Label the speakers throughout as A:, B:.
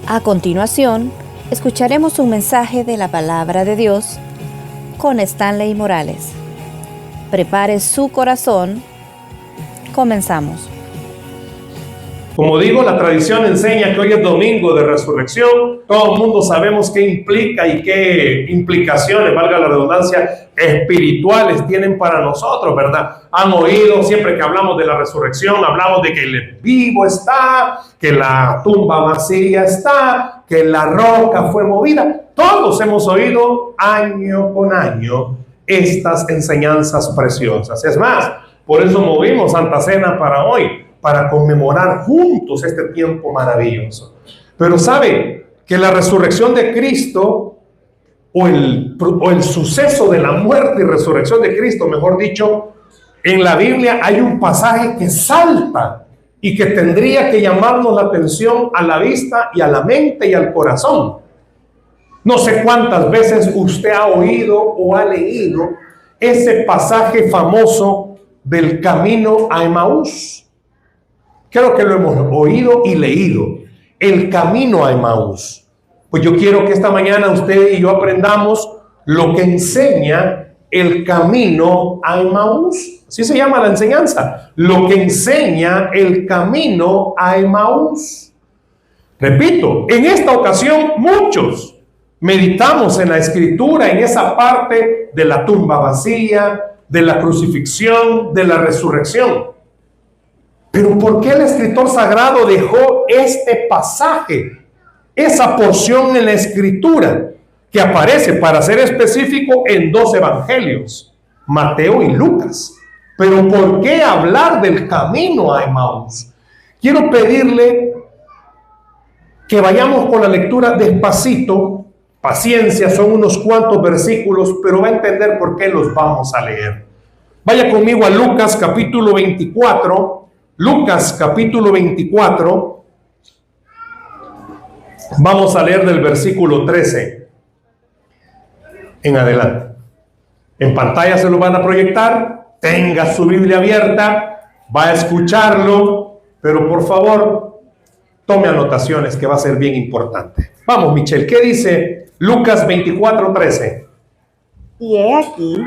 A: A continuación, escucharemos un mensaje de la Palabra de Dios con Stanley Morales. Prepare su corazón. Comenzamos.
B: Como digo, la tradición enseña que hoy es domingo de resurrección. Todo el mundo sabemos qué implica y qué implicaciones, valga la redundancia, espirituales tienen para nosotros, ¿verdad? Han oído, siempre que hablamos de la resurrección, hablamos de que el vivo está, que la tumba vacía está, que la roca fue movida. Todos hemos oído año con año estas enseñanzas preciosas. Es más, por eso movimos Santa Cena para hoy, para conmemorar juntos este tiempo maravilloso. Pero sabe que la resurrección de Cristo, o el suceso de la muerte y resurrección de Cristo, mejor dicho, en la Biblia hay un pasaje que salta y que tendría que llamarnos la atención a la vista y a la mente y al corazón. No sé cuántas veces usted ha oído o ha leído ese pasaje famoso del camino a Emaús. Creo que lo hemos oído y leído, el camino a Emaús. Pues yo quiero que esta mañana usted y yo aprendamos lo que enseña el camino a Emaús. Así se llama la enseñanza, lo que enseña el camino a Emaús. Repito, en esta ocasión muchos meditamos en la Escritura, en esa parte de la tumba vacía, de la crucifixión, de la resurrección. Pero ¿por qué el escritor sagrado dejó este pasaje, esa porción en la Escritura, que aparece, para ser específico, en 2 evangelios, Mateo y Lucas? Pero ¿por qué hablar del camino a Emaús? Quiero pedirle que vayamos con la lectura despacito, paciencia, son unos cuantos versículos, pero va a entender por qué los vamos a leer. Vaya conmigo a Lucas capítulo 24, Lucas capítulo 24, vamos a leer del versículo 13 en adelante. En pantalla se lo van a proyectar, tenga su Biblia abierta, va a escucharlo, pero por favor, tome anotaciones que va a ser bien importante. Vamos, Michelle, ¿qué dice Lucas 24, 13?
C: Y he aquí,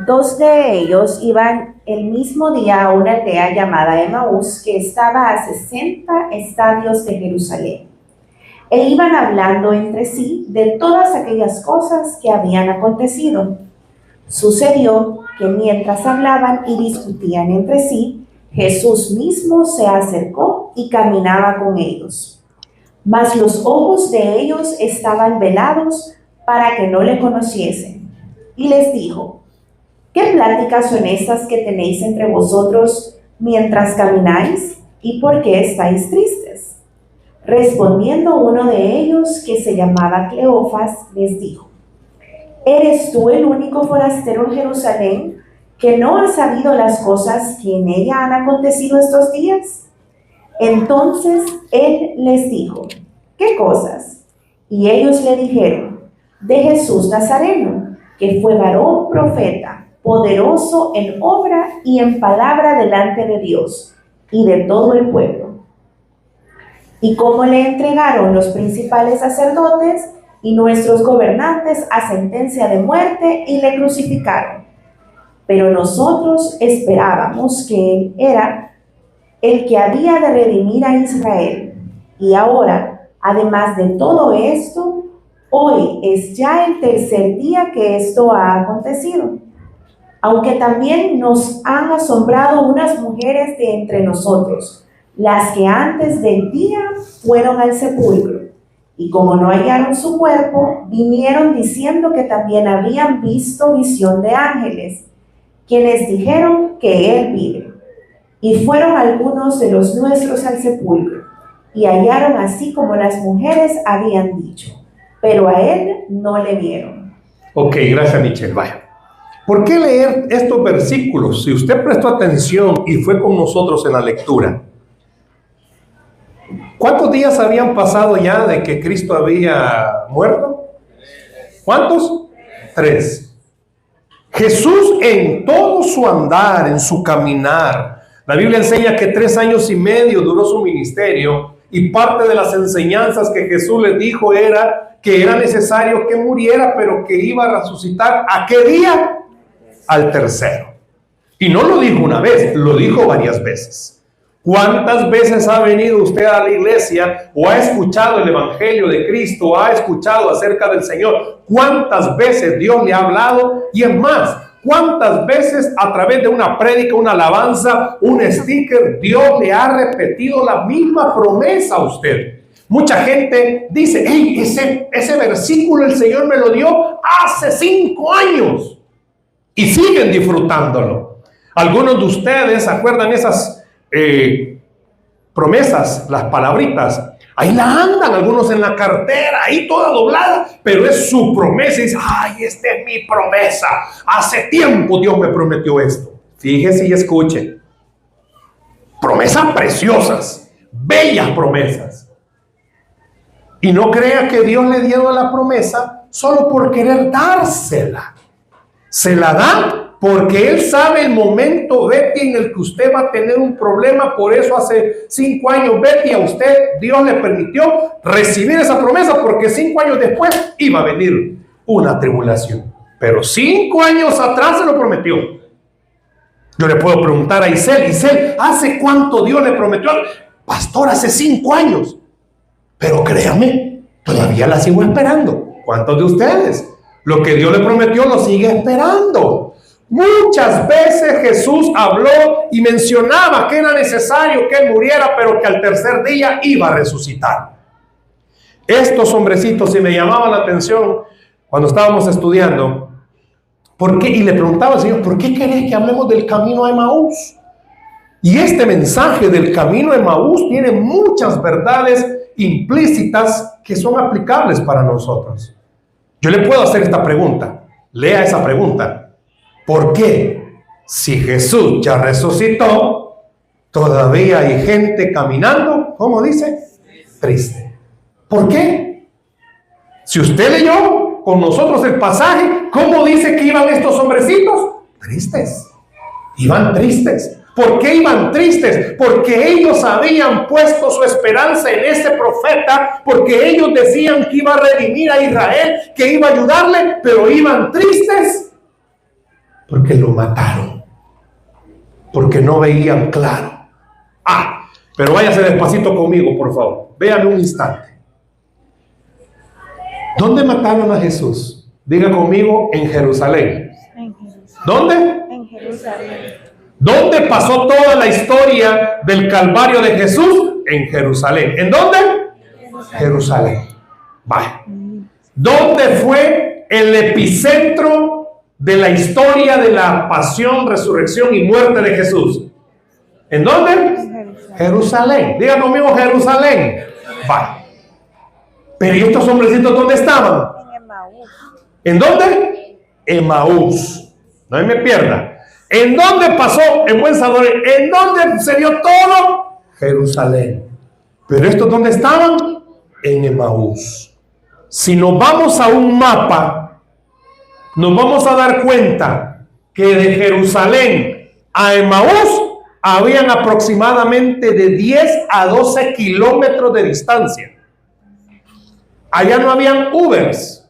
C: 2 de ellos iban el mismo día a una aldea llamada Emaús, que estaba a 60 estadios de Jerusalén. E iban hablando entre sí de todas aquellas cosas que habían acontecido. Sucedió que mientras hablaban y discutían entre sí, Jesús mismo se acercó y caminaba con ellos. Mas los ojos de ellos estaban velados para que no le conociesen. Y les dijo: ¿qué pláticas son estas que tenéis entre vosotros mientras camináis? ¿Y por qué estáis tristes? Respondiendo uno de ellos, que se llamaba Cleofas, les dijo: ¿eres tú el único forastero en Jerusalén que no ha sabido las cosas que en ella han acontecido estos días? Entonces él les dijo: ¿qué cosas? Y ellos le dijeron: de Jesús Nazareno, que fue varón profeta, poderoso en obra y en palabra delante de Dios y de todo el pueblo. Y cómo le entregaron los principales sacerdotes y nuestros gobernantes a sentencia de muerte y le crucificaron. Pero nosotros esperábamos que él era el que había de redimir a Israel. Y ahora, además de todo esto, hoy es ya el 3er día que esto ha acontecido. Aunque también nos han asombrado unas mujeres de entre nosotros, las que antes del día fueron al sepulcro, y como no hallaron su cuerpo, vinieron diciendo que también habían visto visión de ángeles, quienes dijeron que él vive. Y fueron algunos de los nuestros al sepulcro, y hallaron así como las mujeres habían dicho, pero a él no le vieron.
B: Ok, gracias, Michelle. Vaya. ¿Por qué leer estos versículos? Si usted prestó atención y fue con nosotros en la lectura, ¿cuántos días habían pasado ya de que Cristo había muerto? ¿Cuántos? 3. Jesús, en todo su andar, en su caminar, la Biblia enseña que 3 años y medio duró su ministerio, y parte de las enseñanzas que Jesús les dijo era que era necesario que muriera, pero que iba a resucitar. ¿A qué día? Al tercero. Y no lo dijo una vez, lo dijo varias veces. ¿Cuántas veces ha venido usted a la iglesia o ha escuchado el Evangelio de Cristo, o ha escuchado acerca del Señor? ¿Cuántas veces Dios le ha hablado? Y es más, ¿cuántas veces a través de una prédica, una alabanza, un sticker, Dios le ha repetido la misma promesa a usted? Mucha gente dice, hey, ese versículo el Señor me lo dio hace 5 años. Y siguen disfrutándolo. Algunos de ustedes se acuerdan esas promesas, las palabritas, ahí la andan algunos en la cartera, ahí toda doblada, pero es su promesa. Y dice, ay, esta es mi promesa, hace tiempo Dios me prometió esto. Fíjese y escuche, promesas preciosas, bellas promesas, y no crea que Dios le dio la promesa solo por querer dársela. Se la da porque Él sabe el momento, Betty, en el que usted va a tener un problema. Por eso hace 5 años, Betty, a usted Dios le permitió recibir esa promesa, porque 5 años después iba a venir una tribulación. Pero 5 años atrás se lo prometió. Yo le puedo preguntar a Isel, ¿hace cuánto Dios le prometió? Pastor, hace 5 años. Pero créame, todavía la sigo esperando. ¿Cuántos de ustedes? Lo que Dios le prometió lo sigue esperando. Muchas veces Jesús habló y mencionaba que era necesario que Él muriera, pero que al tercer día iba a resucitar. Estos hombrecitos, sí me llamaban la atención cuando estábamos estudiando. ¿Por qué? Y le preguntaba al Señor, ¿por qué querés que hablemos del camino a Emaús? Y este mensaje del camino a Emaús tiene muchas verdades implícitas que son aplicables para nosotros. Yo le puedo hacer esta pregunta. Lea esa pregunta. ¿Por qué? Si Jesús ya resucitó, todavía hay gente caminando, ¿cómo dice? Triste. ¿Por qué? Si usted leyó con nosotros el pasaje, ¿cómo dice que iban estos hombrecitos? Tristes. Iban tristes. ¿Por qué iban tristes? Porque ellos habían puesto su esperanza en ese profeta, porque ellos decían que iba a redimir a Israel, que iba a ayudarle, pero iban tristes porque lo mataron, porque no veían claro. Pero váyase despacito conmigo, por favor. Véame un instante. ¿Dónde mataron a Jesús? Diga conmigo, en Jerusalén. ¿Dónde? En Jerusalén. ¿Dónde pasó toda la historia del Calvario de Jesús? En Jerusalén. ¿En dónde? Jerusalén. Vaya. ¿Dónde fue el epicentro de la historia de la pasión, resurrección y muerte de Jesús? ¿En dónde? Jerusalén. Diga conmigo, Jerusalén. Vaya. Pero ¿y estos hombrecitos dónde estaban? En Emaús. ¿En dónde? Emaús. No me pierda. ¿En dónde pasó? En buen salvadoreño. ¿En dónde se dio todo? Jerusalén. Pero ¿estos dónde estaban? En Emaús. Si nos vamos a un mapa, nos vamos a dar cuenta que de Jerusalén a Emaús habían aproximadamente de 10 a 12 kilómetros de distancia. Allá no habían Ubers.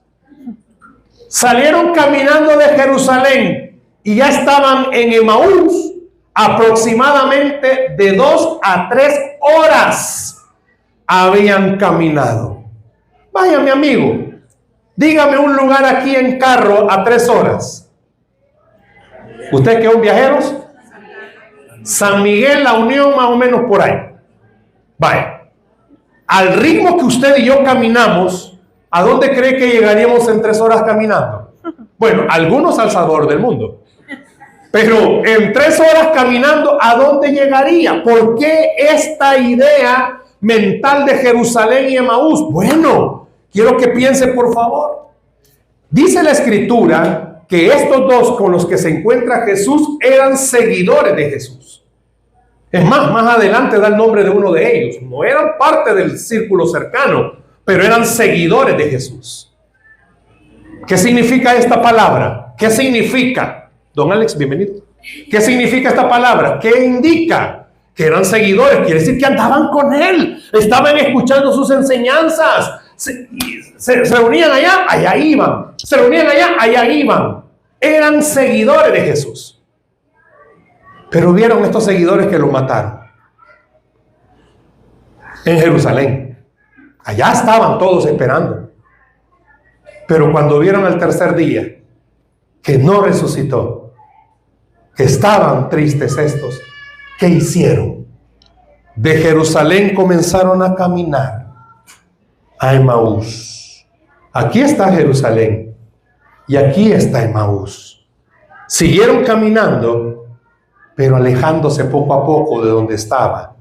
B: Salieron caminando de Jerusalén y ya estaban en Emaús aproximadamente de 2 a 3 horas habían caminado. Vaya, mi amigo, dígame un lugar aquí en carro a 3 horas. ¿Usted que son viajeros? San Miguel, La Unión, más o menos por ahí. Vaya, al ritmo que usted y yo caminamos, ¿a dónde cree que llegaríamos en 3 horas caminando? Bueno, algunos al sabor del mundo. Pero en 3 horas caminando, ¿a dónde llegaría? ¿Por qué esta idea mental de Jerusalén y Emaús? Bueno, quiero que piense, por favor. Dice la Escritura que estos dos con los que se encuentra Jesús eran seguidores de Jesús. Es más adelante da el nombre de uno de ellos. No eran parte del círculo cercano, pero eran seguidores de Jesús. ¿Qué significa esta palabra? ¿Qué significa? Don Alex, bienvenido. ¿Qué significa esta palabra? ¿Qué indica? que eran seguidores, quiere decir que andaban con él, estaban escuchando sus enseñanzas, se reunían allá, allá iban, se reunían allá iban, eran seguidores de Jesús. Pero vieron estos seguidores que lo mataron en Jerusalén. Allá estaban todos esperando. Pero cuando vieron al tercer día que no resucitó, que estaban tristes estos, ¿qué hicieron? De Jerusalén comenzaron a caminar a Emaús. Aquí está Jerusalén y aquí está Emaús. Siguieron caminando, pero alejándose poco a poco de donde estaba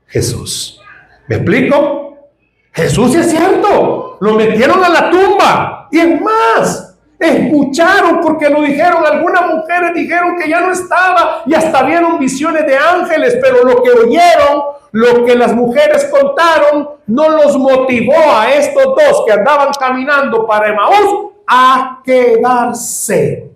B: Jesús. ¿Me explico? Jesús, sí es cierto, lo metieron a la tumba. Y es más, escucharon porque lo dijeron. Algunas mujeres dijeron que ya no estaba y hasta vieron visiones de ángeles, pero lo que oyeron, lo que las mujeres contaron, no los motivó a estos dos que andaban caminando para Emaús a quedarse.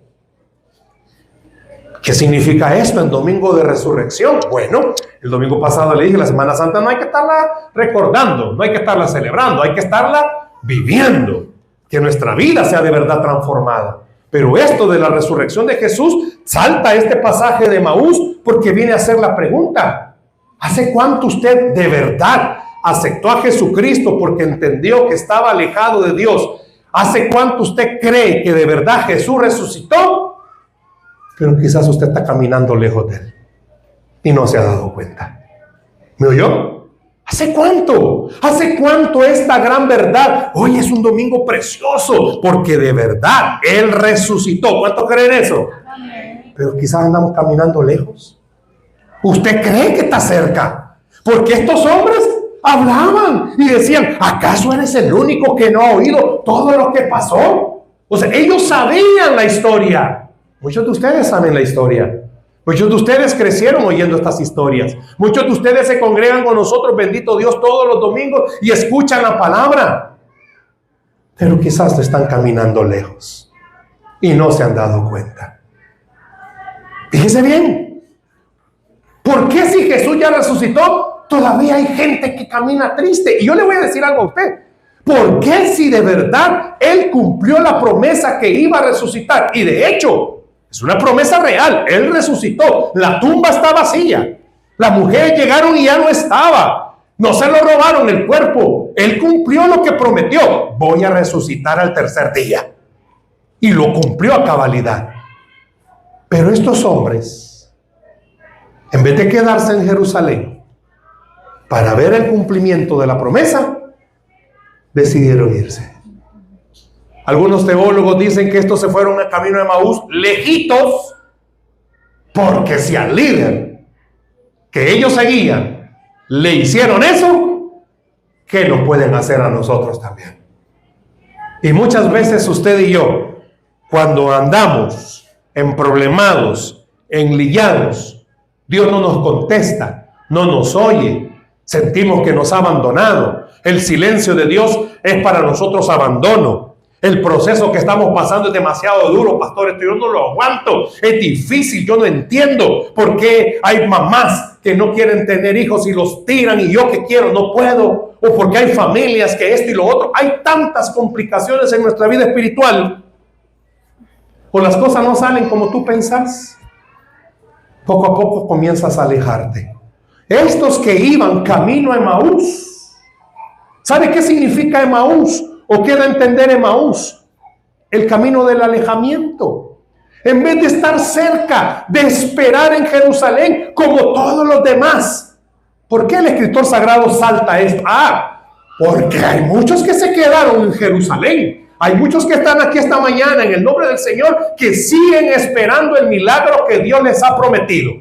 B: ¿Qué significa esto en Domingo de Resurrección? Bueno, el domingo pasado le dije, la Semana Santa no hay que estarla recordando, no hay que estarla celebrando, hay que estarla viviendo, que nuestra vida sea de verdad transformada. Pero esto de la resurrección de Jesús, salta este pasaje de Emaús porque viene a hacer la pregunta: ¿hace cuánto usted de verdad aceptó a Jesucristo porque entendió que estaba alejado de Dios? ¿Hace cuánto usted cree que de verdad Jesús resucitó? Pero quizás usted está caminando lejos de él y no se ha dado cuenta. ¿Me oyó? ¿Hace cuánto? ¿Hace cuánto esta gran verdad? Hoy es un domingo precioso porque de verdad él resucitó. ¿Cuántos creen eso? Pero quizás andamos caminando lejos. ¿Usted cree que está cerca? Porque estos hombres hablaban y decían: ¿acaso eres el único que no ha oído todo lo que pasó? O sea, ellos sabían la historia. Muchos de ustedes saben la historia. Muchos de ustedes crecieron oyendo estas historias. Muchos de ustedes se congregan con nosotros, bendito Dios, todos los domingos y escuchan la palabra. Pero quizás están caminando lejos y no se han dado cuenta. Fíjese bien. ¿Por qué si Jesús ya resucitó, todavía hay gente que camina triste? Y yo le voy a decir algo a usted. ¿Por qué si de verdad Él cumplió la promesa que iba a resucitar? Y de hecho, es una promesa real. Él resucitó. La tumba está vacía. Las mujeres llegaron y ya no estaba. No se lo robaron el cuerpo. Él cumplió lo que prometió. Voy a resucitar al tercer día. Y lo cumplió a cabalidad. Pero estos hombres, en vez de quedarse en Jerusalén para ver el cumplimiento de la promesa, decidieron irse. Algunos teólogos dicen que estos se fueron al camino de Emaús lejitos, porque si al líder que ellos seguían le hicieron eso, ¿qué nos pueden hacer a nosotros también? Y muchas veces usted y yo, cuando andamos emproblemados, enlillados, Dios no nos contesta, no nos oye, sentimos que nos ha abandonado. El silencio de Dios es para nosotros abandono. El proceso que estamos pasando es demasiado duro, pastor. Esto yo no lo aguanto. Es difícil. Yo no entiendo por qué hay mamás que no quieren tener hijos y los tiran, y yo que quiero no puedo. O porque hay familias que esto y lo otro. Hay tantas complicaciones en nuestra vida espiritual. O las cosas no salen como tú pensás. Poco a poco comienzas a alejarte. Estos que iban camino a Emaús, ¿sabe qué significa Emaús? ¿O qué da a entender Emaús? El camino del alejamiento. En vez de estar cerca, de esperar en Jerusalén como todos los demás. ¿Por qué el escritor sagrado salta esto? Porque hay muchos que se quedaron en Jerusalén. Hay muchos que están aquí esta mañana en el nombre del Señor que siguen esperando el milagro que Dios les ha prometido.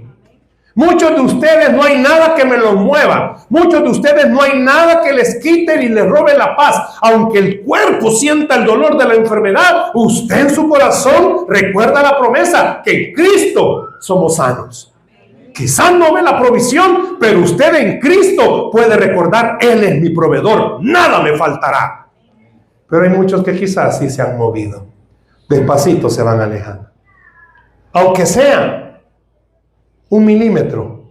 B: Muchos de ustedes no hay nada que me los mueva. Muchos de ustedes no hay nada que les quite y les robe la paz. Aunque el cuerpo sienta el dolor de la enfermedad, usted en su corazón recuerda la promesa que en Cristo somos sanos. Quizás no ve la provisión, pero usted en Cristo puede recordar: Él es mi proveedor, nada me faltará. Pero hay muchos que quizás sí se han movido. Despacito se van alejando. Aunque sea 1 milímetro,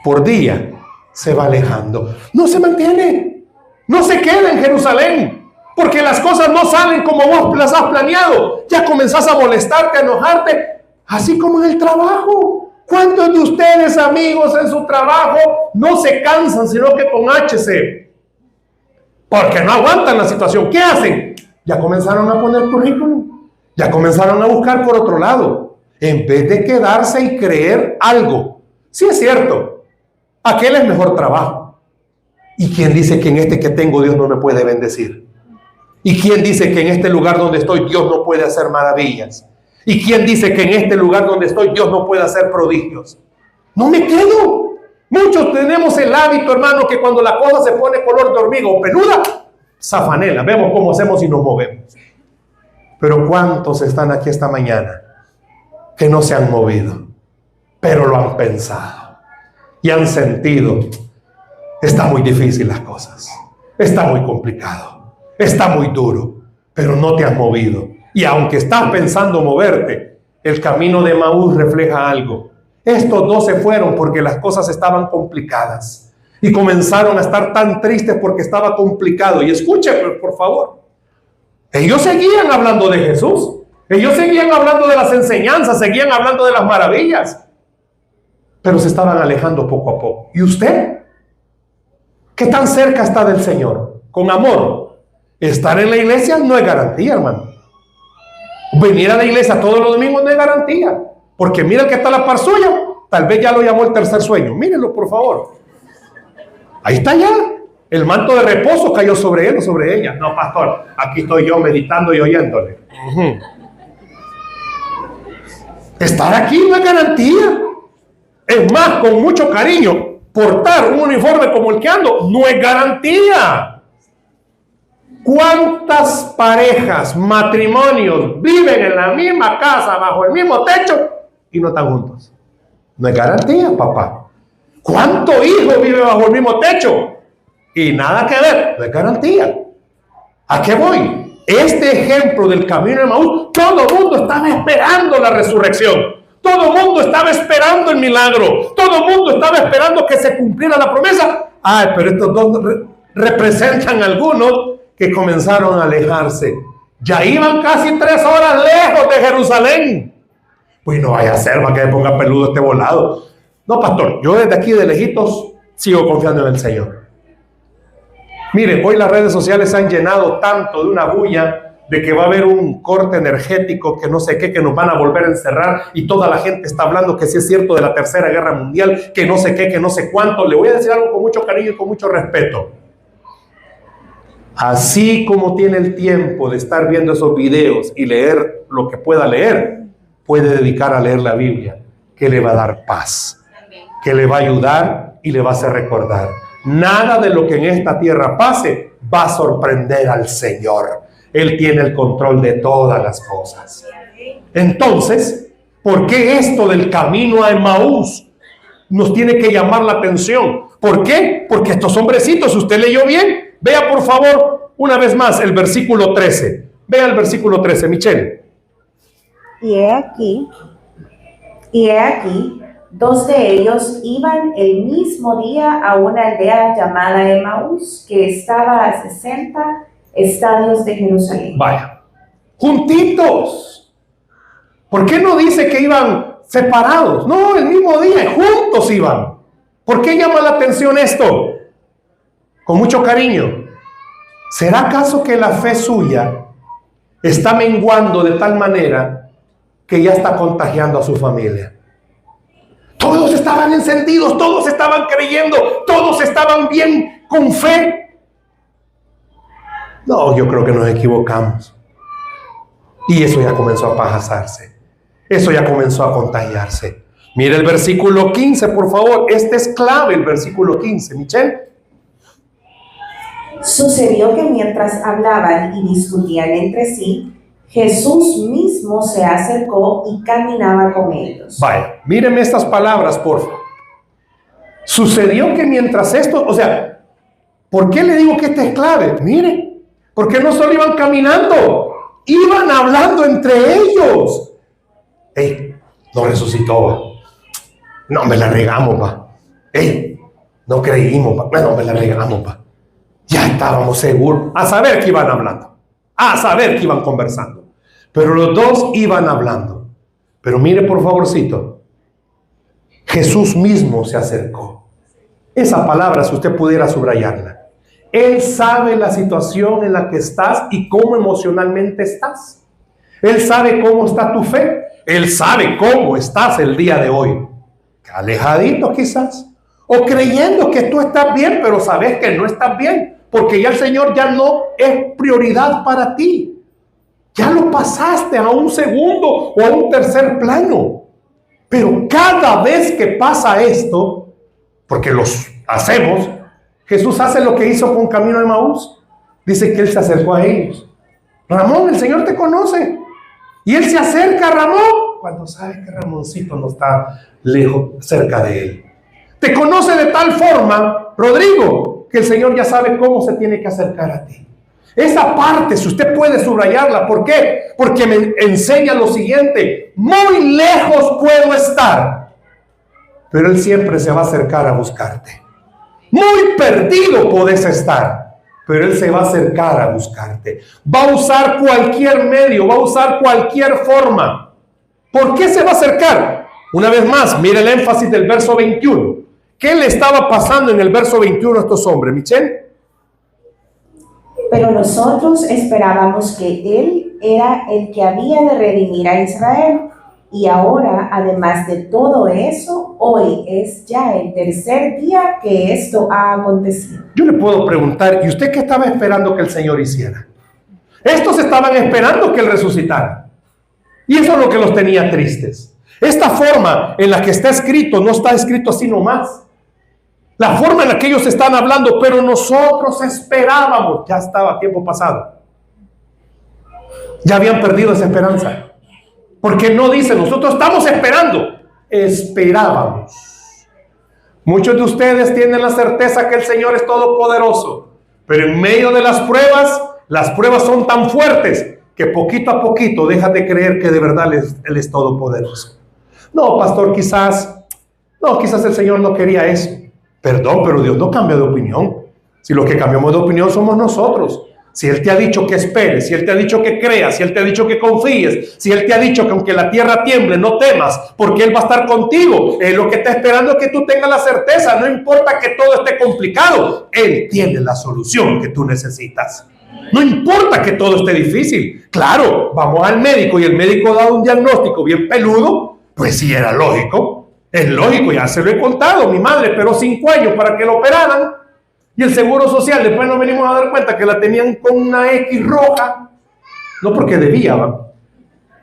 B: por día se va alejando. No se mantiene, no se queda en Jerusalén, porque las cosas no salen como vos las has planeado. Ya comenzás a molestarte, a enojarte, así como en el trabajo. ¿Cuántos de ustedes, amigos, en su trabajo no se cansan, sino que con HC? Porque no aguantan la situación. ¿Qué hacen? Ya comenzaron a poner currículum, ya comenzaron a buscar por otro lado, en vez de quedarse y creer algo. Sí es cierto, aquel es mejor trabajo. ¿Y quién dice que en este que tengo Dios no me puede bendecir? ¿Y quién dice que en este lugar donde estoy Dios no puede hacer maravillas? ¿Y quién dice que en este lugar donde estoy Dios no puede hacer prodigios? No me quedo. Muchos tenemos el hábito, hermano, que cuando la cosa se pone color de hormiga o peluda, zafanela, vemos cómo hacemos y nos movemos. Pero ¿cuántos están aquí esta mañana que no se han movido, pero lo han pensado y han sentido? Está muy difícil las cosas, está muy complicado, está muy duro, pero no te has movido. Y aunque estás pensando moverte, el camino de Emaús refleja algo. Estos dos se fueron porque las cosas estaban complicadas y comenzaron a estar tan tristes porque estaba complicado. Y escuchen, por favor, ellos seguían hablando de Jesús, ellos seguían hablando de las enseñanzas, seguían hablando de las maravillas, pero se estaban alejando poco a poco. ¿Y usted? ¿Qué tan cerca está del Señor? Con amor. Estar en la iglesia no es garantía, hermano. Venir a la iglesia todos los domingos no es garantía. Porque mira el que está a la par suya, tal vez ya lo llamó el tercer sueño. Mírenlo, por favor. Ahí está ya. El manto de reposo cayó sobre él o sobre ella. No, pastor, aquí estoy yo meditando y oyéndole. Estar aquí no es garantía. Es más, con mucho cariño, portar un uniforme como el que ando no es garantía. ¿Cuántas parejas, matrimonios viven en la misma casa, bajo el mismo techo y no están juntos? No es garantía, papá. ¿Cuántos hijos viven bajo el mismo techo y nada que ver? No es garantía. ¿A qué voy? Este ejemplo del camino de Emaús, todo el mundo estaba esperando la resurrección. Todo el mundo estaba esperando el milagro. Todo el mundo estaba esperando que se cumpliera la promesa. Ay, pero estos dos representan algunos que comenzaron a alejarse. Ya iban casi 3 horas lejos de Jerusalén. Pues no vaya a ser, va que me ponga peludo este volado. No, pastor, yo desde aquí de lejitos sigo confiando en el Señor. Mire, hoy las redes sociales se han llenado tanto de una bulla de que va a haber un corte energético, que no sé qué, que nos van a volver a encerrar, y toda la gente está hablando que sí es cierto de la Tercera Guerra Mundial, que no sé qué, que no sé cuánto. Le voy a decir algo con mucho cariño y con mucho respeto. Así como tiene el tiempo de estar viendo esos videos y leer lo que pueda leer, puede dedicar a leer la Biblia, que le va a dar paz, que le va a ayudar y le va a hacer recordar. Nada de lo que en esta tierra pase va a sorprender al Señor. Él tiene el control de todas las cosas. Entonces, ¿por qué esto del camino a Emaús nos tiene que llamar la atención? ¿Por qué? Porque estos hombrecitos, usted leyó bien. Vea por favor una vez más el versículo 13. Vea el versículo 13, Michelle.
C: Y he aquí, 2 de ellos iban el mismo día a una aldea llamada Emaús, que estaba a 60 estadios de Jerusalén.
B: Vaya, juntitos. ¿Por qué no dice que iban separados? No, el mismo día, juntos iban. ¿Por qué llama la atención esto? Con mucho cariño. ¿Será acaso que la fe suya está menguando de tal manera que ya está contagiando a su familia? Todos estaban encendidos, todos estaban creyendo, todos estaban bien con fe. No, yo creo que nos equivocamos. Y eso ya comenzó a pajazarse. Eso ya comenzó a contagiarse. Mire el versículo 15, por favor. Este es clave, el versículo 15. Michelle.
C: Sucedió que mientras hablaban y discutían entre sí, Jesús mismo se acercó y caminaba con ellos.
B: Vaya, míreme estas palabras, por favor. Sucedió que mientras esto, o sea, ¿por qué le digo que esta es clave? Mire, porque no solo iban caminando, iban hablando entre ellos. Ey, no resucitó, va. No, me la regamos, va. ¡Ey! No creímos, pa. Bueno, me la regamos, pa. Ya estábamos seguros. A saber que iban hablando. A saber que iban conversando. Pero los dos iban hablando. Pero mire, por favorcito. Jesús mismo se acercó. Esa palabra, si usted pudiera subrayarla. Él sabe la situación en la que estás y cómo emocionalmente estás. Él sabe cómo está tu fe. Él sabe cómo estás el día de hoy. Alejadito quizás. O creyendo que tú estás bien, pero sabes que no estás bien. Porque ya el Señor ya no es prioridad para ti. Ya lo pasaste a un segundo o a un tercer plano. Pero cada vez que pasa esto, porque los hacemos, Jesús hace lo que hizo con Camino de Emaús. Dice que Él se acercó a ellos. Ramón, el Señor te conoce. Y Él se acerca a Ramón cuando sabe que Ramoncito no está lejos, cerca de Él. Te conoce de tal forma, Rodrigo, que el Señor ya sabe cómo se tiene que acercar a ti. Esa parte, si usted puede subrayarla, ¿por qué? Porque me enseña lo siguiente: muy lejos puedo estar, pero Él siempre se va a acercar a buscarte. Muy perdido podés estar, pero Él se va a acercar a buscarte. Va a usar cualquier medio, va a usar cualquier forma. ¿Por qué se va a acercar? Una vez más, mire el énfasis del verso 21. ¿Qué le estaba pasando en el verso 21 a estos hombres, Michelle?
C: Pero nosotros esperábamos que Él era el que había de redimir a Israel. Y ahora, además de todo eso, hoy es ya el tercer día que esto ha acontecido.
B: Yo le puedo preguntar, ¿y usted qué estaba esperando que el Señor hiciera? Estos estaban esperando que Él resucitara. Y eso es lo que los tenía tristes. Esta forma en la que está escrito, no está escrito así nomás. La forma en la que ellos están hablando, pero nosotros esperábamos, ya estaba tiempo pasado. Ya habían perdido esa esperanza. Porque no dice, nosotros estamos esperando, esperábamos. Muchos de ustedes tienen la certeza que el Señor es todopoderoso, pero en medio de las pruebas son tan fuertes que poquito a poquito dejas de creer que de verdad Él es todopoderoso. No, pastor, quizás el Señor no quería eso. Perdón, pero Dios no cambia de opinión. Si los que cambiamos de opinión somos nosotros. Si Él te ha dicho que esperes, si Él te ha dicho que creas, si Él te ha dicho que confíes, si Él te ha dicho que aunque la tierra tiemble, no temas, porque Él va a estar contigo. Lo que está esperando es que tú tengas la certeza. No importa que todo esté complicado, Él tiene la solución que tú necesitas. No importa que todo esté difícil. Claro, vamos al médico y el médico da un diagnóstico bien peludo. Pues sí, era lógico. Es lógico, ya se lo he contado. Mi madre esperó 5 años para que la operaran. Y el Seguro Social, después nos venimos a dar cuenta que la tenían con una X roja. No porque debía,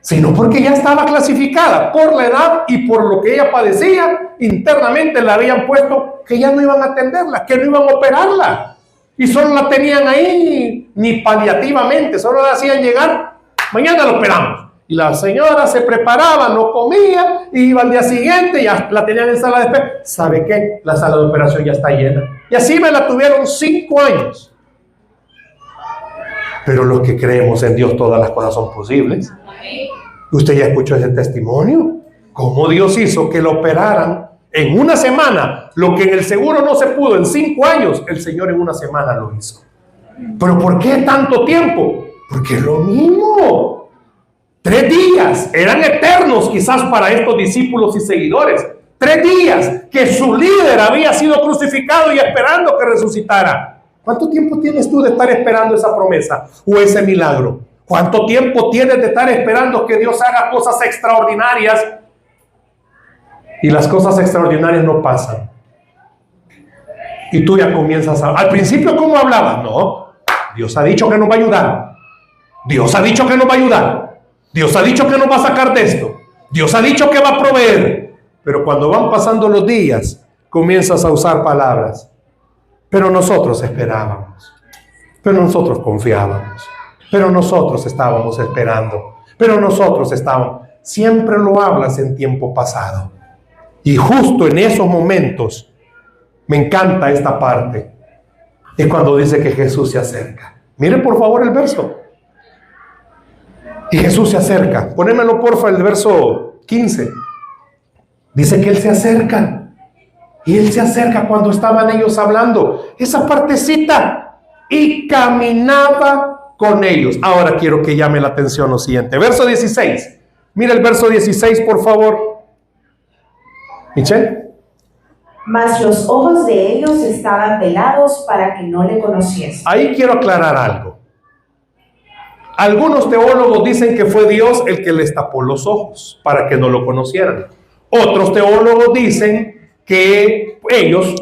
B: sino porque ya estaba clasificada por la edad y por lo que ella padecía. Internamente la habían puesto que ya no iban a atenderla, que no iban a operarla. Y solo la tenían ahí, ni paliativamente, solo la hacían llegar, mañana la operamos. Y la señora se preparaba, no comía, y iba al día siguiente, ya la tenían en sala de espera. ¿Sabe qué? La sala de operación ya está llena. Y así me la tuvieron 5 años. Pero los que creemos en Dios, todas las cosas son posibles. Usted ya escuchó ese testimonio. Cómo Dios hizo que lo operaran en una semana. Lo que en el seguro no se pudo en 5 años, el Señor en una semana lo hizo. ¿Pero por qué tanto tiempo? Porque es lo mismo. 3 días eran eternos quizás para estos discípulos y seguidores. 3 días que su líder había sido crucificado y esperando que resucitara. ¿Cuánto tiempo tienes tú de estar esperando esa promesa o ese milagro? ¿Cuánto tiempo tienes de estar esperando que Dios haga cosas extraordinarias? Y las cosas extraordinarias no pasan. Y tú ya comienzas a... Al principio, ¿cómo hablabas? No, Dios ha dicho que nos va a ayudar. Dios ha dicho que nos va a ayudar. Dios ha dicho que nos va a sacar de esto. Dios ha dicho que va a proveer. Pero cuando van pasando los días, comienzas a usar palabras. Pero nosotros esperábamos. Pero nosotros confiábamos. Pero nosotros estábamos esperando. Pero nosotros estábamos. Siempre lo hablas en tiempo pasado. Y justo en esos momentos, me encanta esta parte. Es cuando dice que Jesús se acerca. Mire por favor el verso. Y Jesús se acerca. Ponémelo porfa el verso 15. Dice que Él se acerca. Y él se acerca cuando estaban ellos hablando, esa partecita, y caminaba con ellos. Ahora quiero que llame la atención lo siguiente. Verso 16. Mira el verso 16, por favor. Michelle.
C: Mas los ojos de ellos estaban velados para que no le conociesen.
B: Ahí quiero aclarar algo. Algunos teólogos dicen que fue Dios el que les tapó los ojos para que no lo conocieran. Otros teólogos dicen que ellos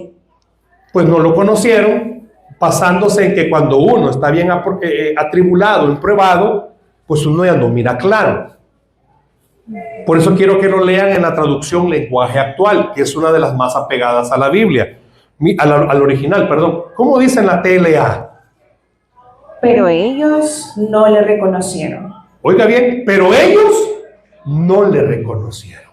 B: pues no lo conocieron, basándose en que cuando uno está bien atribulado, empruebado, pues uno ya no mira claro. Por eso quiero que lo lean en la traducción lenguaje actual, que es una de las más apegadas a la Biblia, al original, perdón. ¿Cómo dice en la TLA?
C: Pero ellos no le reconocieron.
B: Oiga bien, pero ellos no le reconocieron.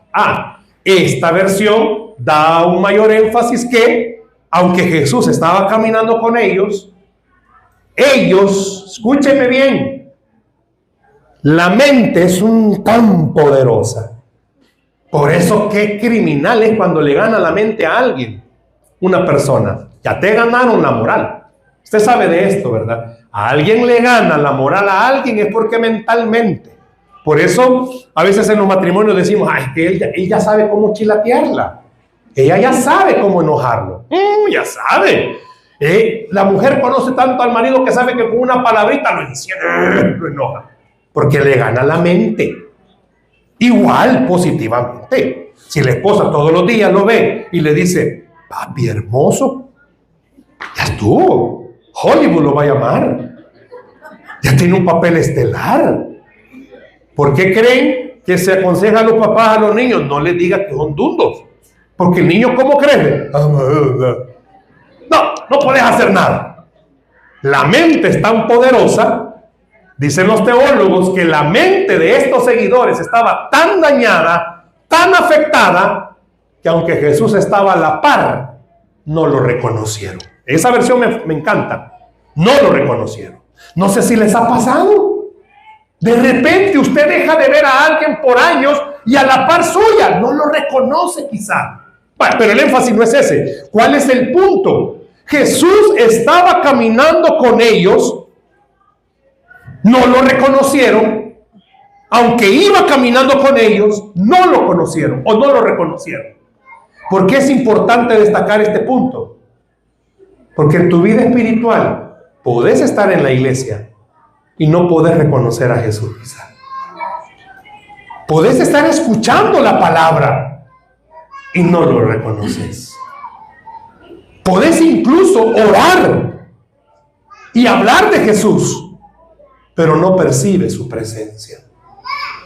B: Esta versión da un mayor énfasis que, aunque Jesús estaba caminando con ellos, escúcheme bien, la mente es tan poderosa. Por eso, qué criminal es cuando le gana la mente a alguien, una persona. Ya te ganaron la moral. Usted sabe de esto, ¿verdad? A alguien le gana la moral a alguien es porque mentalmente. Por eso, a veces en los matrimonios decimos, que él ya sabe cómo chilatearla. Ella ya sabe cómo enojarlo. Ya sabe. La mujer conoce tanto al marido que sabe que con una palabrita lo enciende, lo enoja. Porque le gana la mente. Igual, positivamente. Si la esposa todos los días lo ve y le dice, papi hermoso, ya estuvo. Hollywood lo va a llamar. Ya tiene un papel estelar. ¿Por qué creen que se aconseja a los papás a los niños? No les diga que son dundos. Porque el niño, ¿cómo crece? No puedes hacer nada. La mente es tan poderosa, dicen los teólogos, que la mente de estos seguidores estaba tan dañada, tan afectada, que aunque Jesús estaba a la par, no lo reconocieron. Esa versión me encanta. No lo reconocieron. No sé si les ha pasado. De repente usted deja de ver a alguien por años y a la par suya no lo reconoce quizá. Bueno, pero el énfasis no es ese. ¿Cuál es el punto? Jesús estaba caminando con ellos, no lo reconocieron, aunque iba caminando con ellos, no lo conocieron o no lo reconocieron. ¿Por qué es importante destacar este punto? Porque en tu vida espiritual podés estar en la iglesia y no podés reconocer a Jesús quizá. Podés estar escuchando la palabra y no lo reconoces. Podés incluso orar y hablar de Jesús, pero no percibes su presencia.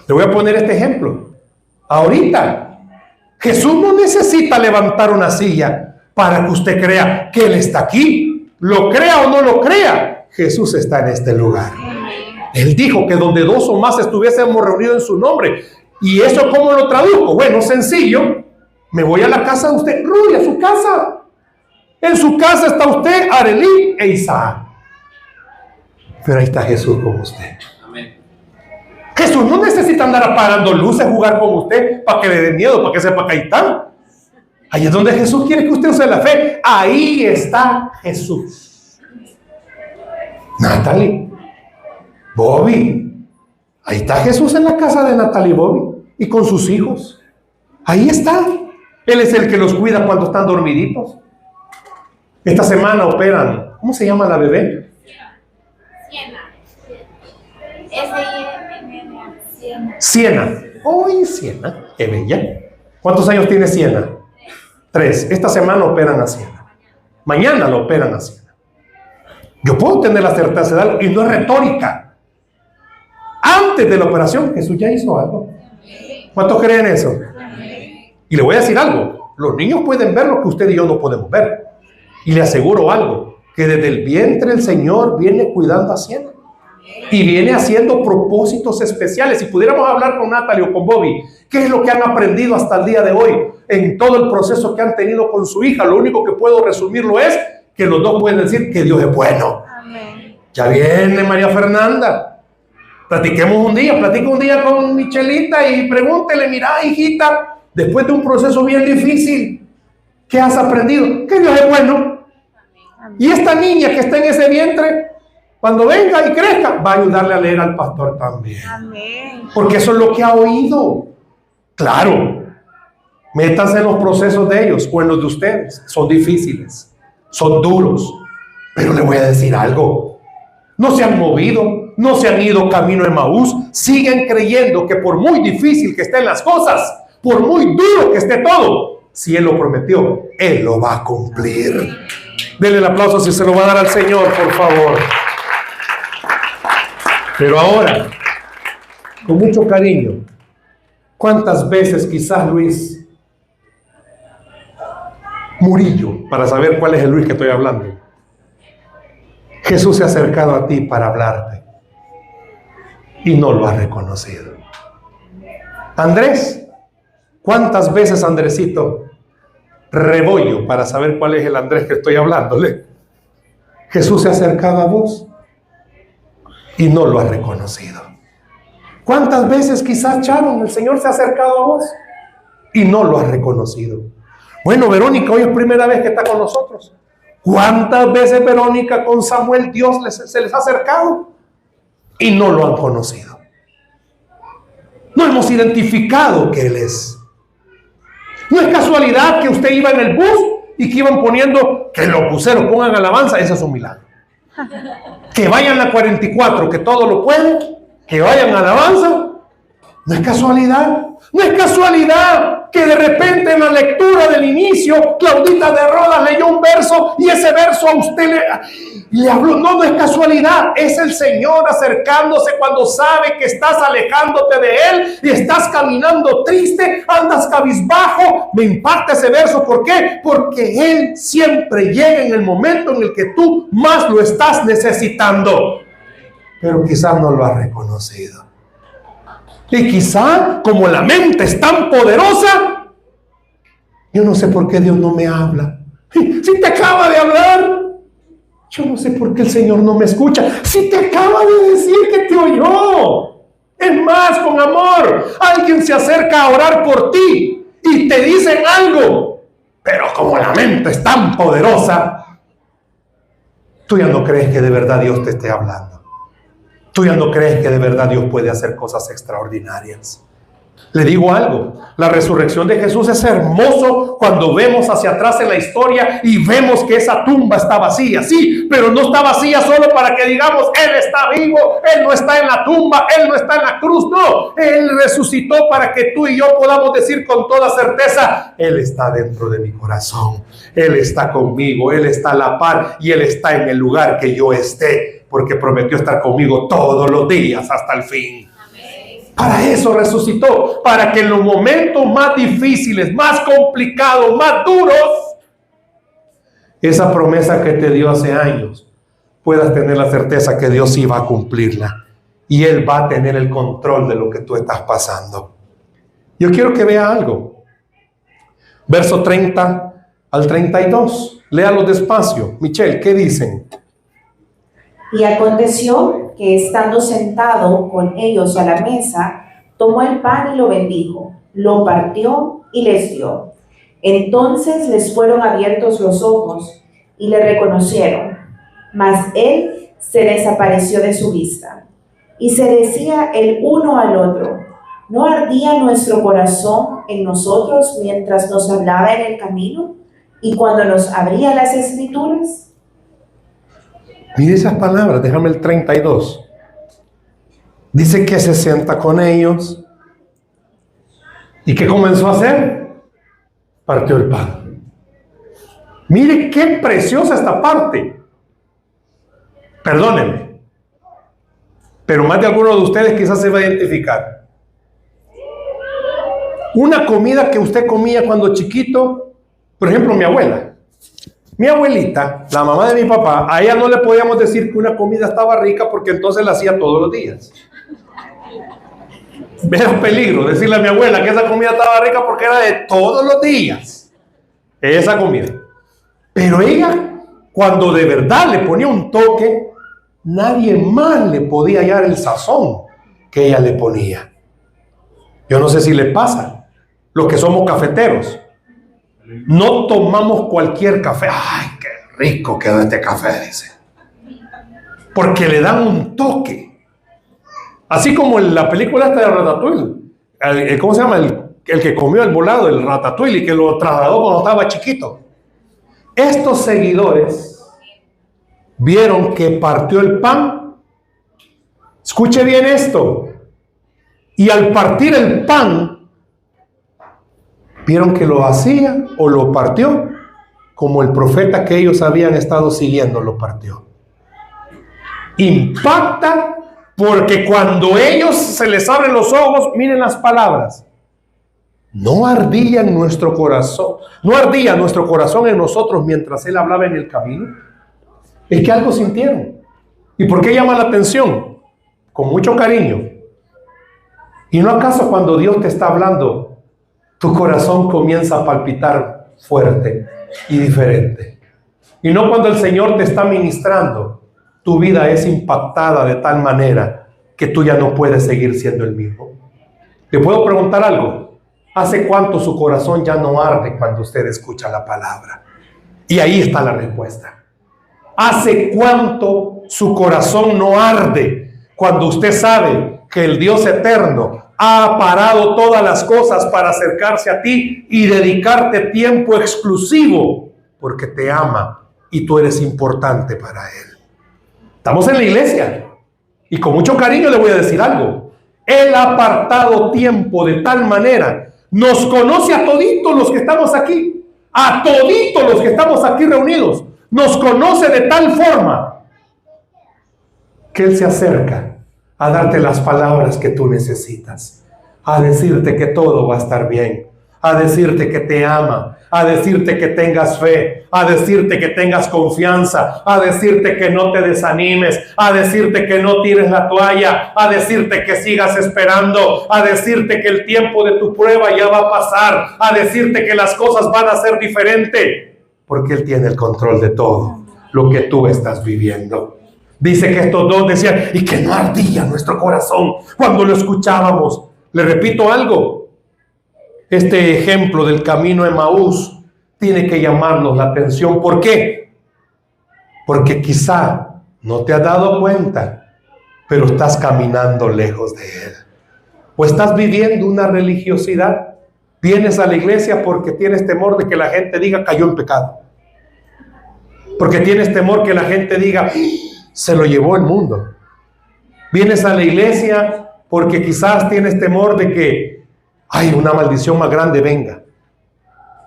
B: Te voy a poner este ejemplo. Ahorita, Jesús no necesita levantar una silla para que usted crea que Él está aquí. Lo crea o no lo crea, Jesús está en este lugar. Él dijo que donde dos o más estuviésemos reunidos en su nombre. ¿Y eso cómo lo traduzco? Bueno, sencillo. Me voy a la casa de usted. Ruy, a su casa. En su casa está usted, Arelí e Isaac. Pero ahí está Jesús con usted. Amén. Jesús no necesita andar apagando luces, jugar con usted para que le dé miedo, para que sepa que ahí están. Ahí es donde Jesús quiere que usted use la fe. Ahí está Jesús. Natalie, Bobby, ahí está Jesús en la casa de Natalie y Bobby y con sus hijos. Ahí está. Él es el que los cuida cuando están dormiditos. Esta semana operan. ¿Cómo se llama la bebé? Siena. ¡Uy, Siena! ¡Qué bella! ¿Cuántos años tiene Siena? 3. Esta semana operan a Siena. Mañana lo operan a Siena. Yo puedo tener la certeza de algo y no es retórica. Antes de la operación, Jesús ya hizo algo. ¿Cuántos creen eso? Y le voy a decir algo. Los niños pueden ver lo que usted y yo no podemos ver. Y le aseguro algo, que desde el vientre el Señor viene cuidando a Siena. Y viene haciendo propósitos especiales. Si pudiéramos hablar con Natalie o con Bobby, ¿qué es lo que han aprendido hasta el día de hoy? En todo el proceso que han tenido con su hija, lo único que puedo resumirlo es que los dos pueden decir que Dios es bueno. Amén. Ya viene María Fernanda. Platique un día con Michelita y pregúntele, mira, hijita, después de un proceso bien difícil, ¿Qué has aprendido? Que Dios es bueno. Y esta niña que está en ese vientre, cuando venga y crezca, va a ayudarle a leer al pastor también.
C: Amén.
B: Porque eso es lo que ha oído. Claro, métanse en los procesos de ellos o en los de ustedes. Son difíciles, son duros. Pero le voy a decir algo. No se han movido, no se han ido camino de Emaús. Siguen creyendo que por muy difícil que estén las cosas, por muy duro que esté todo, si Él lo prometió, Él lo va a cumplir. Denle el aplauso si se lo va a dar al Señor, por favor. Pero ahora, con mucho cariño, ¿cuántas veces quizás Luis Murillo, para saber cuál es el Luis que estoy hablando, Jesús se ha acercado a ti para hablarte y no lo has reconocido? Andrés, ¿cuántas veces, Andresito Rebollo, para saber cuál es el Andrés que estoy hablándole, Jesús se ha acercado a vos y no lo has reconocido? ¿Cuántas veces quizás, Sharon, el Señor se ha acercado a vos y no lo has reconocido? Bueno, Verónica, hoy es primera vez que está con nosotros. ¿Cuántas veces, Verónica, con Samuel Dios se les ha acercado y no lo han conocido? No hemos identificado que Él es. No es casualidad que usted iba en el bus y que iban poniendo, que los buceros pongan alabanza, ese es un milagro. Que vayan la 44, que todo lo pueden, que vayan a alabanza, no es casualidad. No es casualidad que de repente en la lectura del inicio, Claudita de Rodas leyó un verso y ese verso a usted le habló. No, no es casualidad. Es el Señor acercándose cuando sabe que estás alejándote de Él y estás caminando triste, andas cabizbajo. Me impacta ese verso. ¿Por qué? Porque Él siempre llega en el momento en el que tú más lo estás necesitando. Pero quizás no lo has reconocido. Y quizá, como la mente es tan poderosa, yo no sé por qué Dios no me habla. Si te acaba de hablar, yo no sé por qué el Señor no me escucha. Si te acaba de decir que te oyó. Es más, con amor, alguien se acerca a orar por ti y te dicen algo, pero como la mente es tan poderosa, tú ya no crees que de verdad Dios te esté hablando. Tú ya no crees que de verdad Dios puede hacer cosas extraordinarias. Le digo algo, la resurrección de Jesús es hermoso cuando vemos hacia atrás en la historia y vemos que esa tumba está vacía, sí, pero no está vacía solo para que digamos, Él está vivo, Él no está en la tumba, Él no está en la cruz, no, Él resucitó para que tú y yo podamos decir con toda certeza, Él está dentro de mi corazón, Él está conmigo, Él está a la par y Él está en el lugar que yo esté, porque prometió estar conmigo todos los días hasta el fin. Para eso resucitó, para que en los momentos más difíciles, más complicados, más duros, esa promesa que te dio hace años, puedas tener la certeza que Dios iba a cumplirla y Él va a tener el control de lo que tú estás pasando. Yo quiero que vea algo. Verso 30 al 32. Léalo despacio. Michelle, ¿qué dicen?
C: Y aconteció que estando sentado con ellos a la mesa, tomó el pan y lo bendijo, lo partió y les dio. Entonces les fueron abiertos los ojos y le reconocieron, mas él se desapareció de su vista. Y se decía el uno al otro, ¿no ardía nuestro corazón en nosotros mientras nos hablaba en el camino y cuando nos abría las Escrituras?
B: Mire esas palabras, déjame el 32. Dice que se sienta con ellos. ¿Y qué comenzó a hacer? Partió el pan. Mire qué preciosa esta parte. Perdónenme, pero más de alguno de ustedes quizás se va a identificar. Una comida que usted comía cuando chiquito, por ejemplo, mi abuela. Mi abuelita, la mamá de mi papá, a ella no le podíamos decir que una comida estaba rica porque entonces la hacía todos los días. Era peligro decirle a mi abuela que esa comida estaba rica porque era de todos los días. Esa comida. Pero ella, cuando de verdad le ponía un toque, nadie más le podía hallar el sazón que ella le ponía. Yo no sé si le pasa, los que somos cafeteros. No tomamos cualquier café. ¡Ay, qué rico quedó este café!, dice. Porque le dan un toque. Así como en la película esta de Ratatouille. ¿Cómo se llama? El que comió el volado, el Ratatouille, y que lo trasladó cuando estaba chiquito. Estos seguidores vieron que partió el pan. Escuche bien esto. Y al partir el pan, vieron que lo hacía o lo partió como el profeta que ellos habían estado siguiendo lo partió. Impacta porque cuando ellos se les abren los ojos, miren las palabras. No ardía en nuestro corazón, no ardía nuestro corazón en nosotros mientras él hablaba en el camino. Es que algo sintieron. ¿Y por qué llama la atención? Con mucho cariño. ¿Y no acaso cuando Dios te está hablando, tu corazón comienza a palpitar fuerte y diferente? Y no cuando el Señor te está ministrando, tu vida es impactada de tal manera que tú ya no puedes seguir siendo el mismo. ¿Le puedo preguntar algo? ¿Hace cuánto su corazón ya no arde cuando usted escucha la palabra? Y ahí está la respuesta. ¿Hace cuánto su corazón no arde cuando usted sabe que el Dios eterno ha parado todas las cosas para acercarse a ti y dedicarte tiempo exclusivo porque te ama y tú eres importante para Él? Estamos en la iglesia y con mucho cariño le voy a decir algo. Él ha apartado tiempo de tal manera, nos conoce a toditos los que estamos aquí, a toditos los que estamos aquí reunidos, nos conoce de tal forma que Él se acerca a darte las palabras que tú necesitas, a decirte que todo va a estar bien, a decirte que te ama, a decirte que tengas fe, a decirte que tengas confianza, a decirte que no te desanimes, a decirte que no tires la toalla, a decirte que sigas esperando, a decirte que el tiempo de tu prueba ya va a pasar, a decirte que las cosas van a ser diferentes, porque Él tiene el control de todo lo que tú estás viviendo. Dice que estos dos decían, y que no ardía nuestro corazón cuando lo escuchábamos. Le repito algo, este ejemplo del camino a Emaús tiene que llamarnos la atención. ¿Por qué? Porque quizá no te has dado cuenta, pero estás caminando lejos de Él. O estás viviendo una religiosidad. Vienes a la iglesia porque tienes temor de que la gente diga cayó en pecado. Porque tienes temor que la gente diga se lo llevó el mundo. Vienes a la iglesia porque quizás tienes temor de que una maldición más grande venga.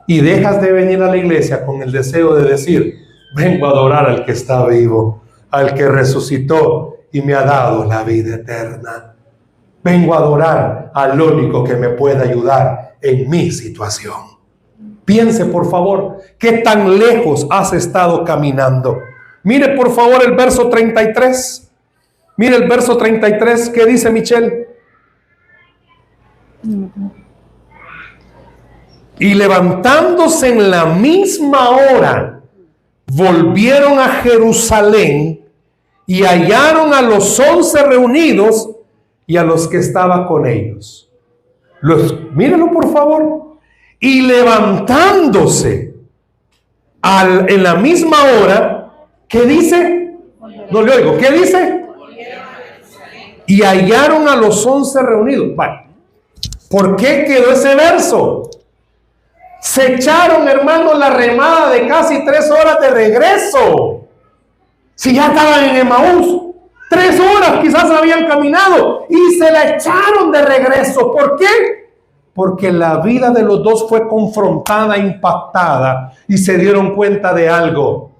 B: Y dejas de venir a la iglesia con el deseo de decir, vengo a adorar al que está vivo, al que resucitó y me ha dado la vida eterna. Vengo a adorar al único que me puede ayudar en mi situación. Piense, por favor, ¿qué tan lejos has estado caminando? Mire, por favor, el verso 33. Mire el verso 33. ¿Qué dice Michelle? Y levantándose en la misma hora, volvieron a Jerusalén y hallaron a los 11 reunidos y a los que estaban con ellos. Mírenlo, por favor. Y levantándose en la misma hora, ¿qué dice? No le oigo. ¿Qué dice? Y hallaron a los 11 reunidos. Vale. ¿Por qué quedó ese verso? Se echaron, hermanos, la remada de casi 3 horas de regreso. Si ya estaban en Emaús, 3 horas quizás habían caminado y se la echaron de regreso. ¿Por qué? Porque la vida de los dos fue confrontada, impactada, y se dieron cuenta de algo.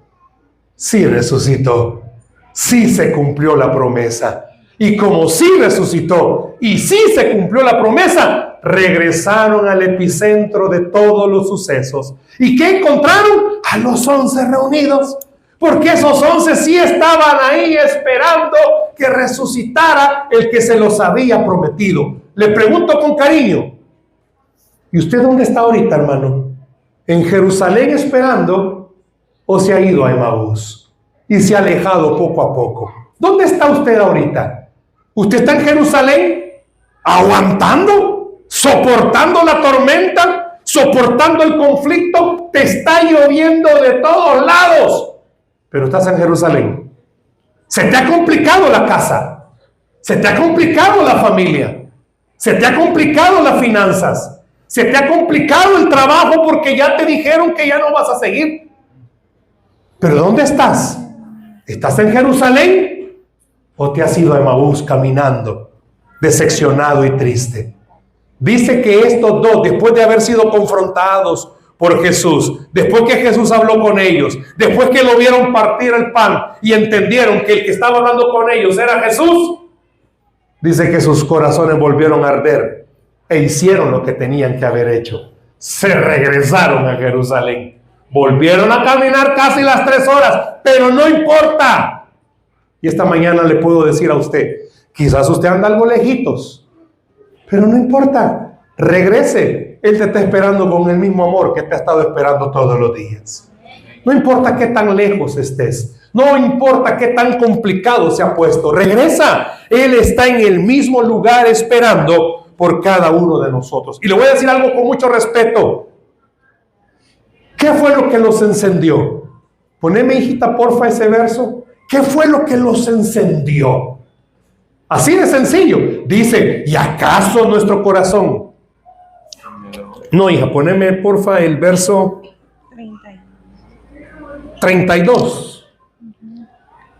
B: Sí resucitó, sí se cumplió la promesa. Y como sí resucitó y sí se cumplió la promesa, regresaron al epicentro de todos los sucesos. ¿Y qué encontraron? A los 11 reunidos. Porque esos 11 sí estaban ahí esperando que resucitara el que se los había prometido. Le pregunto con cariño, ¿y usted dónde está ahorita, hermano? ¿En Jerusalén esperando o se ha ido a Emaús y se ha alejado poco a poco? ¿Dónde está usted ahorita? ¿Usted está en Jerusalén aguantando, soportando la tormenta, soportando el conflicto, te está lloviendo de todos lados, pero estás en Jerusalén. Se te ha complicado la casa, se te ha complicado la familia, se te ha complicado las finanzas, se te ha complicado el trabajo porque ya te dijeron que ya no vas a seguir. ¿Pero dónde estás? ¿Estás en Jerusalén o te has ido a Emaús caminando, decepcionado y triste? Dice que estos dos, después de haber sido confrontados por Jesús, después que Jesús habló con ellos, después que lo vieron partir el pan y entendieron que el que estaba hablando con ellos era Jesús, dice que sus corazones volvieron a arder e hicieron lo que tenían que haber hecho. Se regresaron a Jerusalén. Volvieron a caminar casi las 3 horas, pero no importa. Y esta mañana le puedo decir a usted, quizás usted anda algo lejitos, pero no importa, regrese. Él te está esperando con el mismo amor que te ha estado esperando todos los días. No importa qué tan lejos estés, no importa qué tan complicado se ha puesto, regresa. Él está en el mismo lugar esperando por cada uno de nosotros. Y le voy a decir algo con mucho respeto. ¿Qué fue lo que los encendió? Poneme, hijita, porfa, ese verso. ¿Qué fue lo que los encendió? Así de sencillo. Dice, ¿y acaso nuestro corazón? No, hija, poneme, porfa, el verso 32.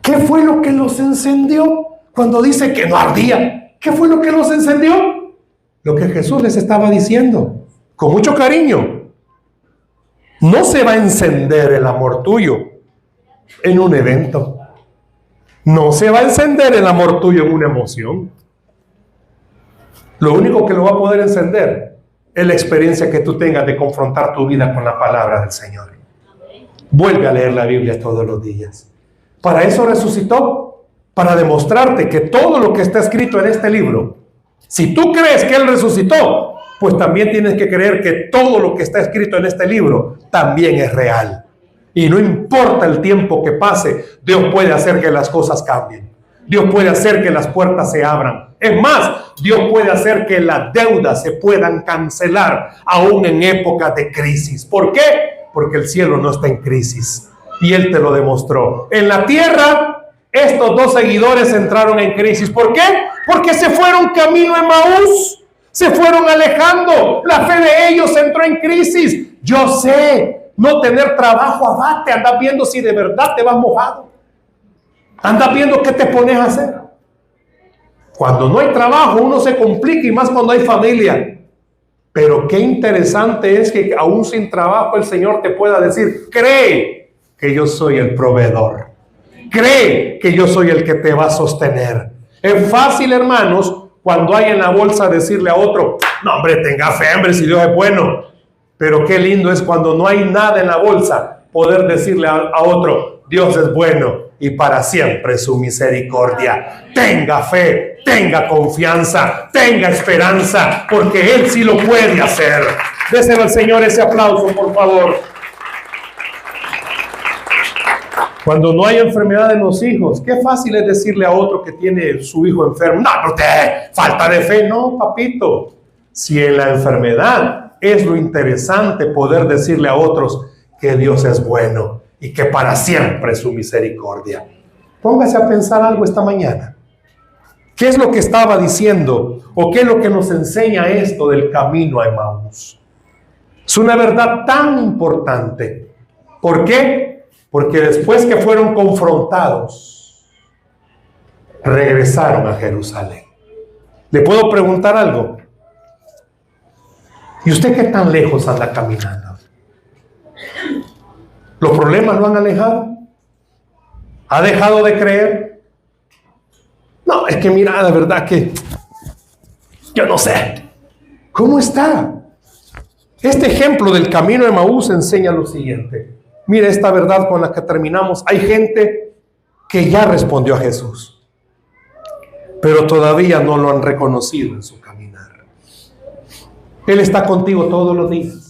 B: ¿Qué fue lo que los encendió? Cuando dice que no ardía, ¿qué fue lo que los encendió? Lo que Jesús les estaba diciendo, con mucho cariño. No se va a encender el amor tuyo en un evento. No se va a encender el amor tuyo en una emoción. Lo único que lo va a poder encender es la experiencia que tú tengas de confrontar tu vida con la palabra del Señor. Vuelve a leer la Biblia todos los días. Para eso resucitó, para demostrarte que todo lo que está escrito en este libro, si tú crees que Él resucitó, pues también tienes que creer que todo lo que está escrito en este libro también es real. Y no importa el tiempo que pase, Dios puede hacer que las cosas cambien. Dios puede hacer que las puertas se abran. Es más, Dios puede hacer que las deudas se puedan cancelar aún en épocas de crisis. ¿Por qué? Porque el cielo no está en crisis. Y Él te lo demostró. En la tierra, estos dos seguidores entraron en crisis. ¿Por qué? Porque se fueron camino a Emaús. Se fueron alejando. La fe de ellos entró en crisis. Yo sé, no tener trabajo abate. Andas viendo si de verdad te vas mojado. Andas viendo qué te pones a hacer. Cuando no hay trabajo, uno se complica, y más cuando hay familia. Pero qué interesante es que aún sin trabajo el Señor te pueda decir, cree que yo soy el proveedor. Cree que yo soy el que te va a sostener. Es fácil, hermanos, cuando hay en la bolsa decirle a otro, no hombre, tenga fe, hombre, si Dios es bueno. Pero qué lindo es cuando no hay nada en la bolsa, poder decirle a otro, Dios es bueno y para siempre su misericordia. Tenga fe, tenga confianza, tenga esperanza, porque Él sí lo puede hacer. Déselo al Señor ese aplauso, por favor. Cuando no hay enfermedad en los hijos, qué fácil es decirle a otro que tiene su hijo enfermo, no, pero falta de fe. No, papito, si en la enfermedad es lo interesante poder decirle a otros que Dios es bueno y que para siempre es su misericordia. Póngase a pensar algo esta mañana. ¿Qué es lo que estaba diciendo o qué es lo que nos enseña esto del camino a Emaús? Es una verdad tan importante. ¿Por qué? Porque después que fueron confrontados, regresaron a Jerusalén. ¿Le puedo preguntar algo? ¿Y usted qué tan lejos anda caminando? ¿Los problemas lo han alejado? ¿Ha dejado de creer? No, es que mira, de verdad que yo no sé. ¿Cómo está? Este ejemplo del camino de Emaús enseña lo siguiente. Mire esta verdad con la que terminamos. Hay gente que ya respondió a Jesús, pero todavía no lo han reconocido en su caminar. Él está contigo todos los días.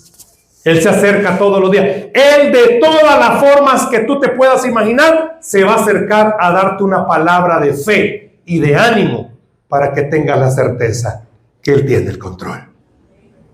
B: Él se acerca todos los días. Él, de todas las formas que tú te puedas imaginar, se va a acercar a darte una palabra de fe y de ánimo para que tengas la certeza que Él tiene el control.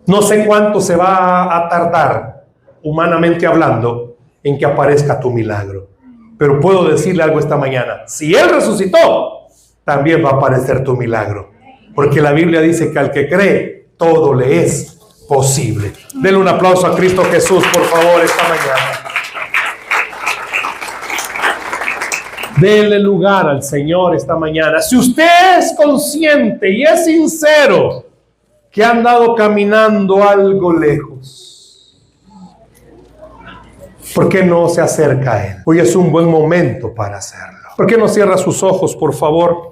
B: No sé cuánto se va a tardar, humanamente hablando, en que aparezca tu milagro. Pero puedo decirle algo esta mañana. Si Él resucitó, también va a aparecer tu milagro. Porque la Biblia dice que al que cree, todo le es posible. Denle un aplauso a Cristo Jesús, por favor, esta mañana. Denle lugar al Señor esta mañana. Si usted es consciente y es sincero que ha andado caminando algo lejos, ¿por qué no se acerca a Él? Hoy es un buen momento para hacerlo. ¿Por qué no cierra sus ojos, por favor?